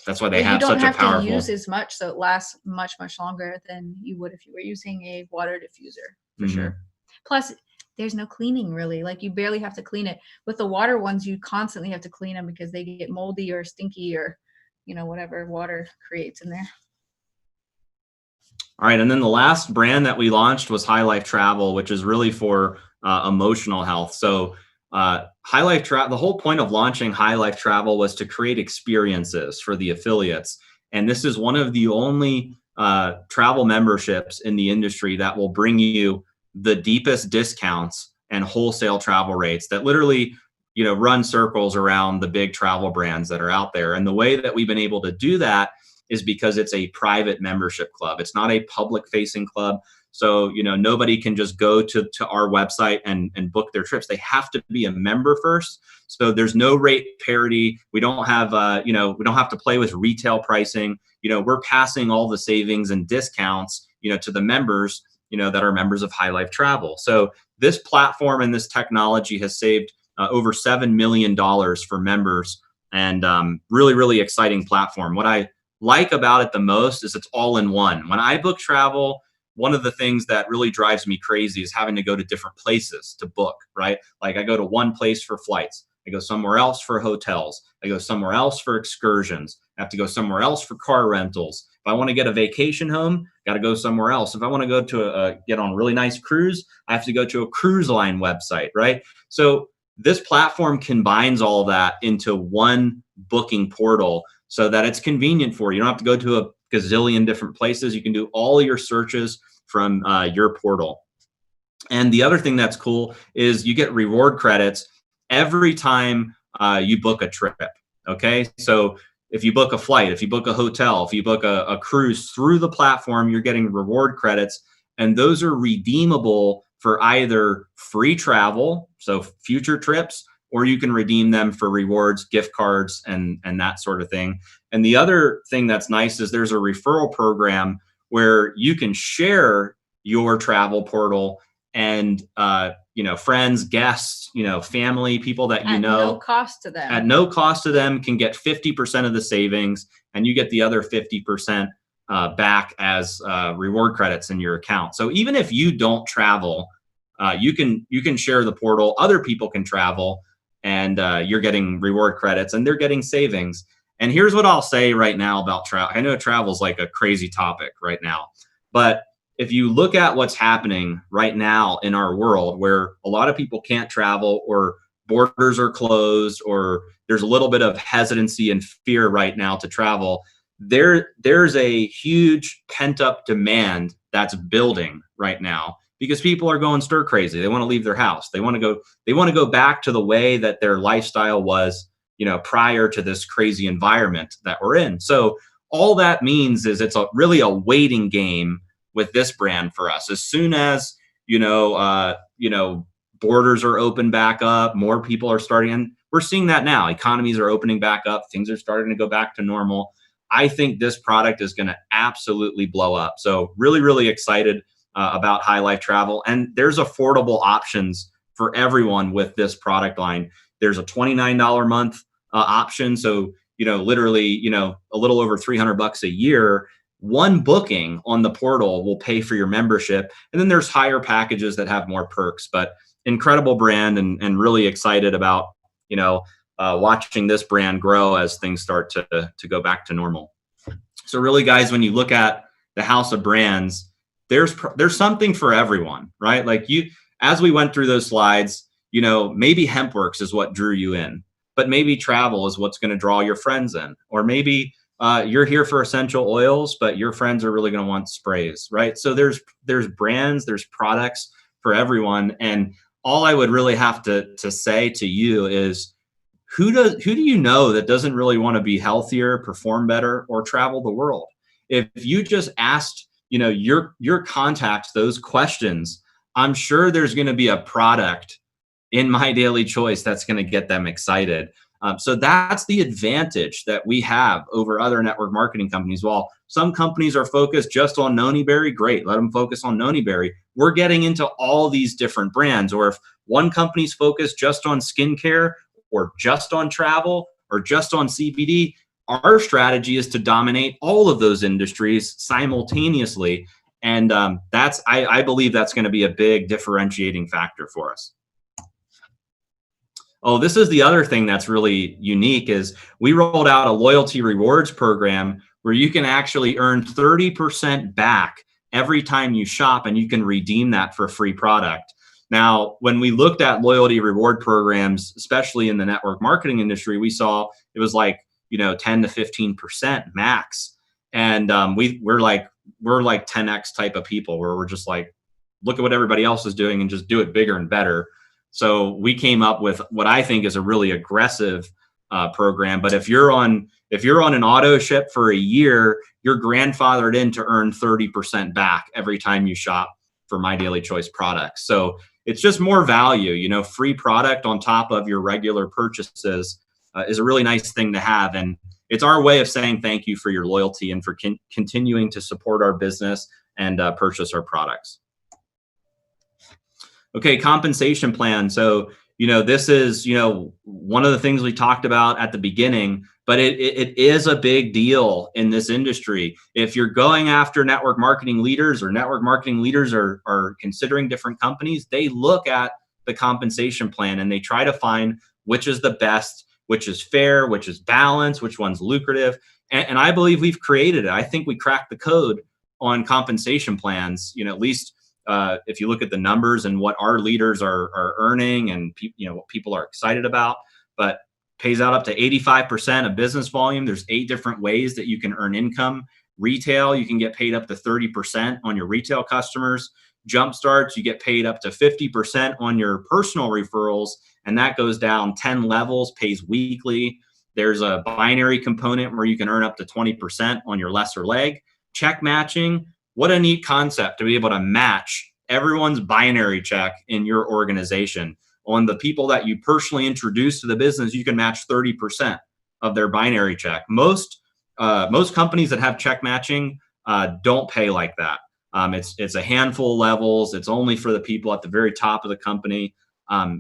that's why they have such a powerful. You don't have to use as much, so it lasts much, much longer than you would if you were using a water diffuser, for sure. Plus, there's no cleaning really. Like, you barely have to clean it. With the water ones, you constantly have to clean them because they get moldy or stinky or, whatever water creates in there. All right, and then the last brand that we launched was High Life Travel, which is really for emotional health. So High Life Travel, the whole point of launching High Life Travel was to create experiences for the affiliates. And this is one of the only travel memberships in the industry that will bring you the deepest discounts and wholesale travel rates that literally, run circles around the big travel brands that are out there. And the way that we've been able to do that is because it's a private membership club. It's not a public facing club. So, nobody can just go to our website and book their trips. They have to be a member first. So there's no rate parity. We don't have, we don't have to play with retail pricing. We're passing all the savings and discounts, to the members, that are members of High Life Travel. So this platform and this technology has saved over $7 million for members, and really, really exciting platform. What I like about it the most is it's all in one. When I book travel, one of the things that really drives me crazy is having to go to different places to book, right? Like, I go to one place for flights. I go somewhere else for hotels. I go somewhere else for excursions. I have to go somewhere else for car rentals. If I want to get a vacation home, got to go somewhere else. If I want to go to get on a really nice cruise, I have to go to a cruise line website, right? So this platform combines all that into one booking portal so that it's convenient for you. You don't have to go to a gazillion different places. You can do all your searches from your portal. And the other thing that's cool is you get reward credits every time you book a trip. Okay, so if you book a flight, if you book a hotel, if you book a cruise through the platform, you're getting reward credits, and those are redeemable for either free travel, so future trips, or you can redeem them for rewards, gift cards, and that sort of thing. And the other thing that's nice is there's a referral program where you can share your travel portal and friends, guests, family, people that at no cost to them. At no cost to them can get 50% of the savings, and you get the other 50% back as reward credits in your account. So even if you don't travel, you can share the portal. Other people can travel, and you're getting reward credits, and they're getting savings. And here's what I'll say right now about travel. I know travel is like a crazy topic right now, but if you look at what's happening right now in our world, where a lot of people can't travel, or borders are closed, or there's a little bit of hesitancy and fear right now to travel, there's a huge pent up demand that's building right now, because people are going stir crazy. They want to leave their house. They want to go back to the way that their lifestyle was, prior to this crazy environment that we're in. So all that means is it's really a waiting game with this brand for us. As soon as, borders are open back up, more people are starting, and we're seeing that now. Economies are opening back up. Things are starting to go back to normal. I think this product is going to absolutely blow up. So really, really excited about High Life Travel. And there's affordable options for everyone with this product line. There's a $29 a month option. So, literally, a little over $300 a year. One booking on the portal will pay for your membership. And then there's higher packages that have more perks, but incredible brand, and really excited about, watching this brand grow as things start to go back to normal. So really, guys, when you look at the house of brands, there's something for everyone, right? Like as we went through those slides, maybe Hemp Works is what drew you in, but maybe travel is what's going to draw your friends in, or maybe you're here for essential oils, but your friends are really going to want sprays, right? So there's brands, there's products for everyone. And all I would really have to say to you is, who do you know that doesn't really want to be healthier, perform better, or travel the world? If you just asked, your contacts those questions, I'm sure there's going to be a product in My Daily Choice that's going to get them excited. So that's the advantage that we have over other network marketing companies. While some companies are focused just on Noni Berry, great, let them focus on Noni Berry. We're getting into all these different brands. Or if one company's focused just on skincare, or just on travel, or just on CBD, our strategy is to dominate all of those industries simultaneously. And I believe that's going to be a big differentiating factor for us. Oh, this is the other thing that's really unique, is we rolled out a loyalty rewards program where you can actually earn 30% back every time you shop, and you can redeem that for a free product. Now, when we looked at loyalty reward programs, especially in the network marketing industry, we saw it was like, 10 to 15% max. And we're like 10x type of people, where we're just like, look at what everybody else is doing and just do it bigger and better. So we came up with what I think is a really aggressive program. But if you're on an auto ship for a year, you're grandfathered in to earn 30% back every time you shop for My Daily Choice products. So it's just more value, free product on top of your regular purchases is a really nice thing to have. And it's our way of saying thank you for your loyalty and for continuing to support our business and purchase our products. Okay, compensation plan. So, this is, one of the things we talked about at the beginning, but it is a big deal in this industry. If you're going after network marketing leaders, or network marketing leaders are considering different companies, they look at the compensation plan and they try to find which is the best, which is fair, which is balanced, which one's lucrative. And I believe we've created it. I think we cracked the code on compensation plans, at least if you look at the numbers and what our leaders are earning, and what people are excited about. But pays out up to 85% of business volume. There's 8 different ways that you can earn income. Retail, you can get paid up to 30% on your retail customers. Jumpstarts, you get paid up to 50% on your personal referrals, and that goes down 10 levels, pays weekly. There's a binary component where you can earn up to 20% on your lesser leg. Check matching, what a neat concept to be able to match everyone's binary check in your organization. On the people that you personally introduce to the business, you can match 30% of their binary check. Most companies that have check matching don't pay like that. It's a handful of levels. It's only for the people at the very top of the company.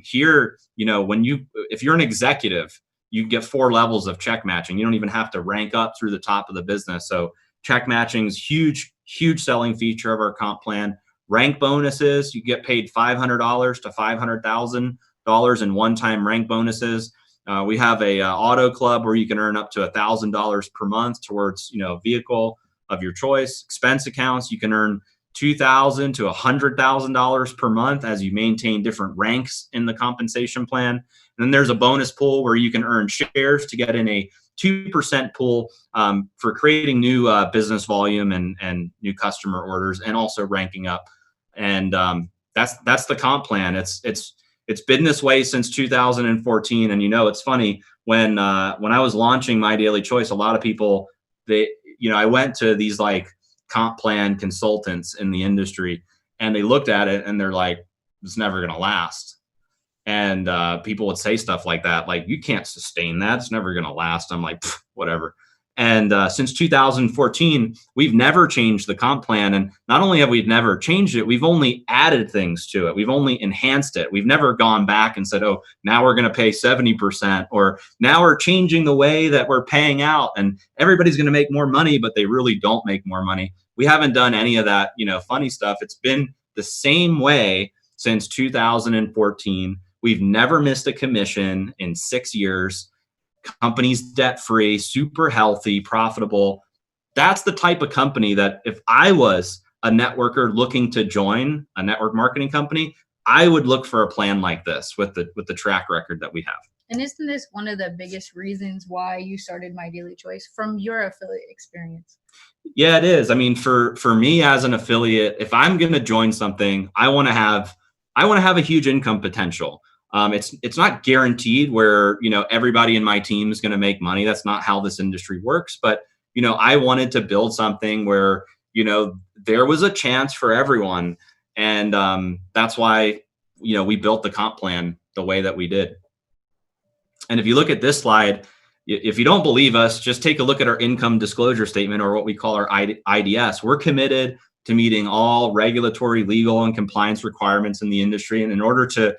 Here, if you're an executive, you get 4 levels of check matching. You don't even have to rank up through the top of the business. So check matching is huge selling feature of our comp plan. Rank bonuses, you get paid $500 to $500,000 in one-time rank bonuses. We have a auto club where you can earn up to $1,000 per month towards, a vehicle of your choice. Expense accounts, you can earn $2,000 to $100,000 per month as you maintain different ranks in the compensation plan. And then there's a bonus pool where you can earn shares to get in a 2% pool for creating new business volume and new customer orders, and also ranking up. And that's the comp plan. It's been this way since 2014. And it's funny, when I was launching MyDailyChoice, a lot of people, I went to these like comp plan consultants in the industry, and they looked at it and they're like, it's never going to last. And people would say stuff like that, like, you can't sustain that, it's never going to last. I'm like, whatever. And since 2014, we've never changed the comp plan. And not only have we never changed it, we've only added things to it. We've only enhanced it. We've never gone back and said, oh, now we're going to pay 70%, or now we're changing the way that we're paying out and everybody's going to make more money, but they really don't make more money. We haven't done any of that, funny stuff. It's been the same way since 2014. We've never missed a commission in 6 years. Company's debt-free, super healthy, profitable. That's the type of company that if I was a networker looking to join a network marketing company, I would look for a plan like this with the track record that we have. And isn't this one of the biggest reasons why you started MyDailyChoice, from your affiliate experience? Yeah, it is. I mean, for me as an affiliate, if I'm going to join something, I want to have a huge income potential. It's not guaranteed where, everybody in my team is going to make money. That's not how this industry works. But, I wanted to build something where, there was a chance for everyone. And that's why, we built the comp plan the way that we did. And if you look at this slide, if you don't believe us, just take a look at our income disclosure statement, or what we call our IDS. We're committed to meeting all regulatory, legal, and compliance requirements in the industry. And in order to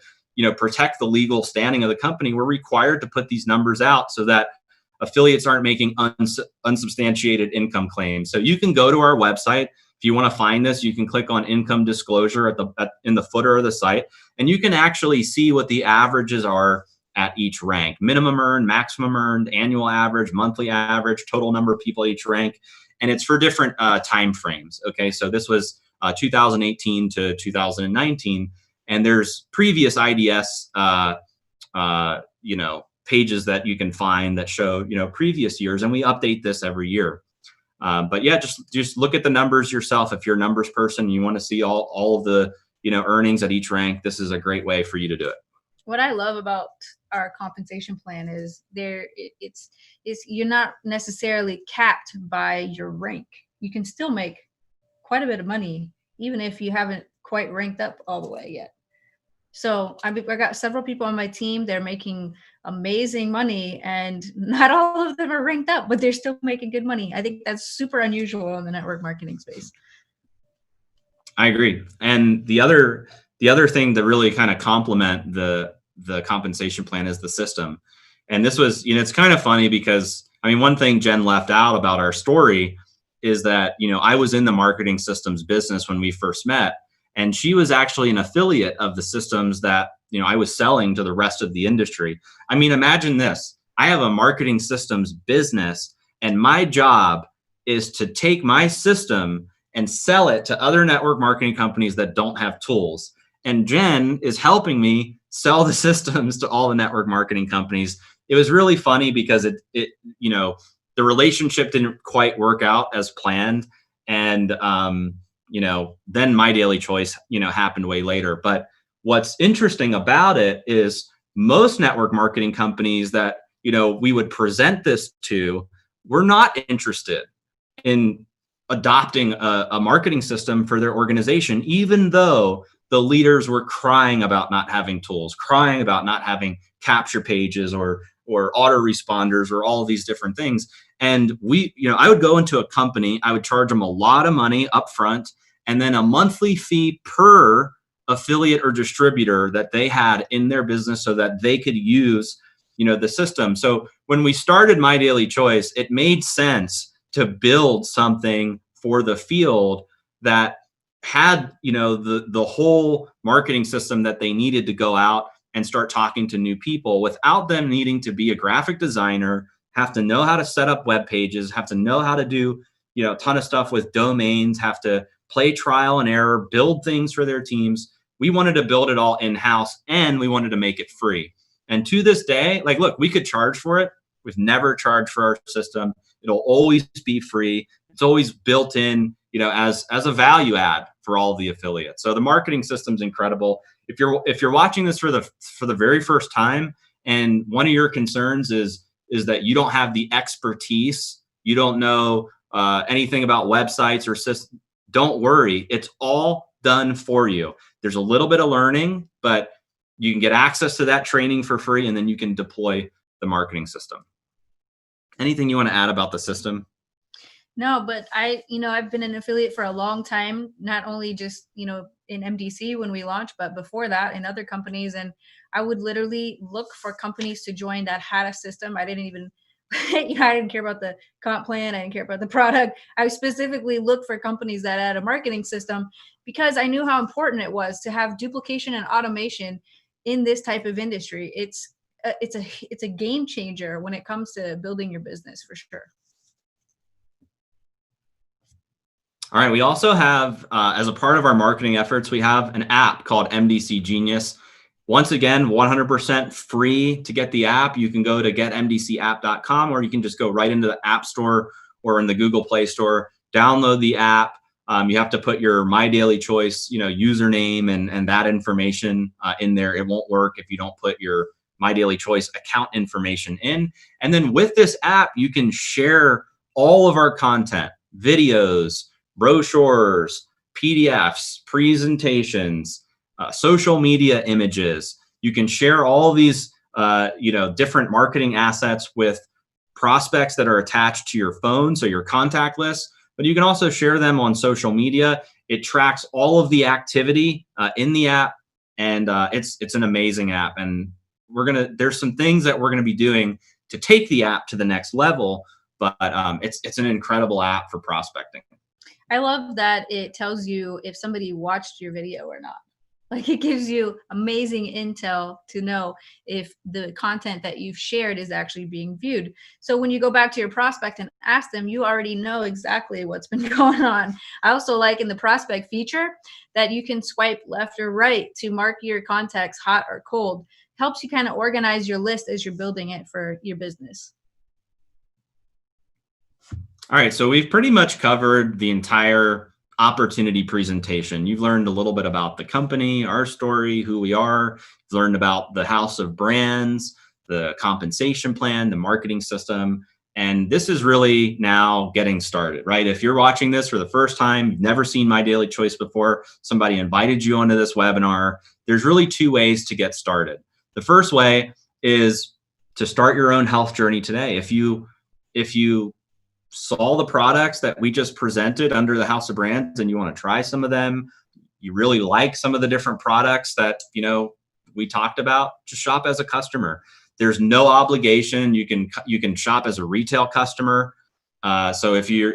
protect the legal standing of the company, we're required to put these numbers out so that affiliates aren't making unsubstantiated income claims. So you can go to our website. If you want to find this, you can click on income disclosure in the footer of the site, and you can actually see what the averages are at each rank: minimum earned, maximum earned, annual average, monthly average, total number of people at each rank. And it's for different time frames. Okay, so this was 2018 to 2019. And there's previous IDS, pages that you can find that show, previous years, and we update this every year. But yeah, just look at the numbers yourself. If you're a numbers person, you want to see all of the, earnings at each rank, this is a great way for you to do it. What I love about our compensation plan is it's you're not necessarily capped by your rank. You can still make quite a bit of money, even if you haven't quite ranked up all the way yet. So I got several people on my team. They're making amazing money, and not all of them are ranked up, but they're still making good money. I think that's super unusual in the network marketing space. I agree. And the other thing to really kind of complement the compensation plan is the system. And this was, it's kind of funny because, one thing Jen left out about our story is that, I was in the marketing systems business when we first met. And she was actually an affiliate of the systems that, I was selling to the rest of the industry. Imagine this. I have a marketing systems business, and my job is to take my system and sell it to other network marketing companies that don't have tools. And Jen is helping me sell the systems to all the network marketing companies. It was really funny because it the relationship didn't quite work out as planned. And, then MyDailyChoice, happened way later. But what's interesting about it is most network marketing companies that, we would present this to, were not interested in adopting a marketing system for their organization, even though the leaders were crying about not having tools, crying about not having capture pages or autoresponders or all of these different things. And I would go into a company, I would charge them a lot of money up front, and then a monthly fee per affiliate or distributor that they had in their business so that they could use, the system. So when we started MyDailyChoice, it made sense to build something for the field that had, the whole marketing system that they needed to go out and start talking to new people without them needing to be a graphic designer, have to know how to set up web pages, have to know how to do, a ton of stuff with domains, have to play trial and error, build things for their teams. We wanted to build it all in-house, and we wanted to make it free. And to this day, like, look, we could charge for it. We've never charged for our system. It'll always be free. It's always built in, as a value add for all the affiliates. So the marketing system's incredible. If you're watching this for the very first time, and one of your concerns is that you don't have the expertise, you don't know anything about websites or systems, don't worry. It's all done for you. There's a little bit of learning, but you can get access to that training for free, and then you can deploy the marketing system. Anything you want to add about the system? No, but I've been an affiliate for a long time, not only just, in MDC when we launched, but before that in other companies. And I would literally look for companies to join that had a system. I didn't even, I didn't care about the comp plan. I didn't care about the product. I specifically looked for companies that had a marketing system because I knew how important it was to have duplication and automation in this type of industry. It's a game changer when it comes to building your business, for sure. All right. We also have, as a part of our marketing efforts, we have an app called MDC Genius. Once again, 100% free to get the app. You can go to getmdcapp.com, or you can just go right into the App Store or in the Google Play Store, download the app. You have to put your MyDailyChoice, username and that information in there. It won't work if you don't put your MyDailyChoice account information in. And then with this app, you can share all of our content, videos, brochures, PDFs, presentations, social media images. You can share all these, different marketing assets with prospects that are attached to your phone, so your contact list. But you can also share them on social media. It tracks all of the activity in the app, and it's an amazing app. And there's some things that we're gonna be doing to take the app to the next level. But it's an incredible app for prospecting. I love that it tells you if somebody watched your video or not. Like, it gives you amazing intel to know if the content that you've shared is actually being viewed. So when you go back to your prospect and ask them, you already know exactly what's been going on. I also like in the prospect feature that you can swipe left or right to mark your contacts hot or cold. Helps you kind of organize your list as you're building it for your business. All right, so we've pretty much covered the entire opportunity presentation. You've learned a little bit about the company, our story, who we are. You've learned about the house of brands, the compensation plan, the marketing system. And this is really now getting started, right? If you're watching this for the first time, you've never seen MyDailyChoice before, somebody invited you onto this webinar, there's really two ways to get started. The first way is to start your own health journey today. If you saw the products that we just presented under the house of brands and you want to try some of them, you really like some of the different products that we talked about, just shop as a customer. There's no obligation. You can shop as a retail customer. So if you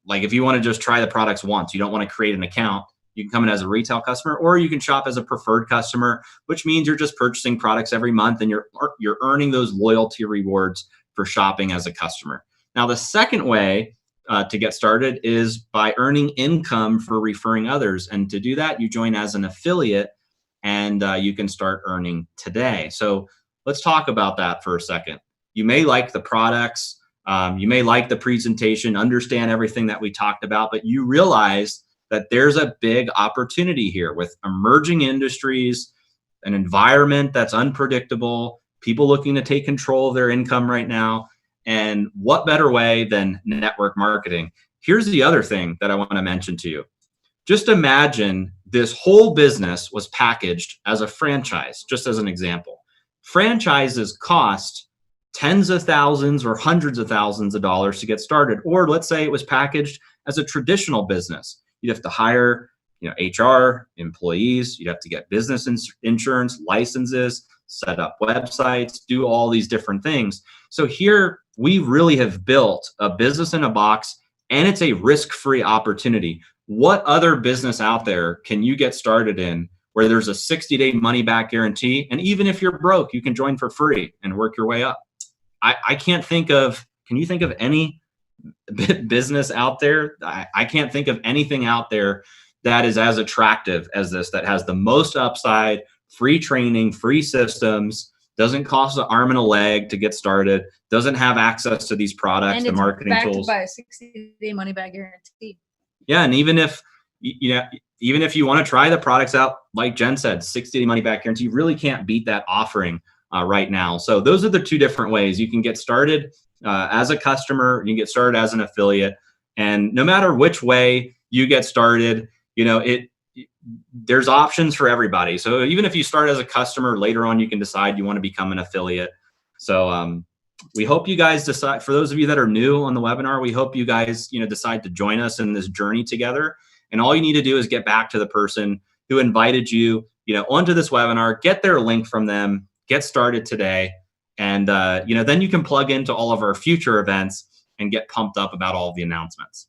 want to just try the products once, you don't want to create an account, you can come in as a retail customer, or you can shop as a preferred customer, which means you're just purchasing products every month and you're earning those loyalty rewards for shopping as a customer. Now, the second way to get started is by earning income for referring others. And to do that, you join as an affiliate and you can start earning today. So let's talk about that for a second. You may like the products, you may like the presentation, understand everything that we talked about, but you realize that there's a big opportunity here with emerging industries, an environment that's unpredictable, people looking to take control of their income right now. And what better way than network marketing? Here's the other thing that I want to mention to you. Just imagine this whole business was packaged as a franchise, just as an example. Franchises cost tens of thousands or hundreds of thousands of dollars to get started. Or let's say it was packaged as a traditional business. You'd have to hire HR, employees, you'd have to get business insurance, licenses, set up websites, do all these different things. So here, we really have built a business in a box, and it's a risk-free opportunity. What other business out there can you get started in where there's a 60-day money-back guarantee? And even if you're broke, you can join for free and work your way up. I can't think of, can you think of any business out there? I can't think of anything out there that is as attractive as this, that has the most upside, free training, free systems, doesn't cost an arm and a leg to get started, doesn't have access to these products, the marketing tools. By a 60-day money back guarantee. Yeah, and even if even if you want to try the products out, like Jen said, 60-day money back guarantee, you really can't beat that offering right now. So those are the two different ways you can get started as a customer. You can get started as an affiliate, and no matter which way you get started, there's options for everybody. So even if you start as a customer, later on you can decide you want to become an affiliate. So we hope you guys decide, for those of you that are new on the webinar, we hope you guys decide to join us in this journey together. And all you need to do is get back to the person who invited you onto this webinar, get their link from them, get started today, and then you can plug into all of our future events and get pumped up about all of the announcements.